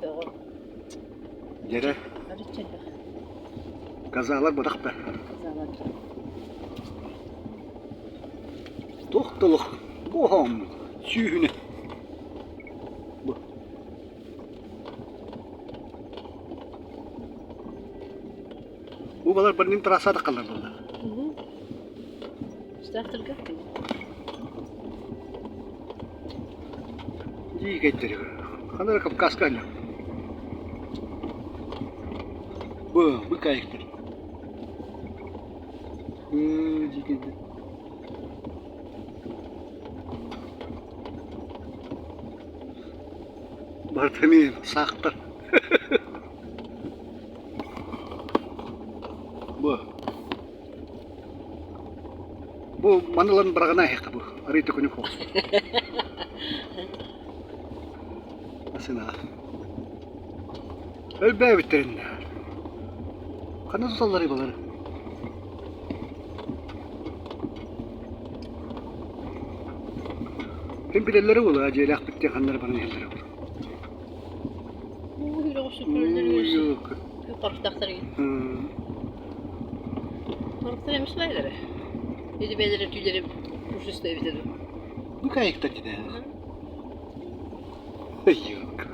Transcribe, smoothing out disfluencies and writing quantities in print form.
da o. Yere Arıçacak. kazalar bırak be. Kazalar. Doktorluk. Bu ham. Sühüne. Bu. Bu balar birinin terasa da kalır burada. Strahtır kaptı. İyi getiriyor. Kanara kapı kaskayla. Bu kayıktır. İyi getiriyor. Bartani saktır. Bu manalan bırakana hek bu. Arı tukunu ko. Asena. Ölbe bitirin. Kana salları baları. Hem bileleri olur acelak bitti kanları bana yerleri olur. Öyle o süpürüleri Yok. Korkut aktarı git. Korkut demiş bayları. Dedi belirli tüyleri kuş üstü evde dur. Bu kayıkta gider. Yok.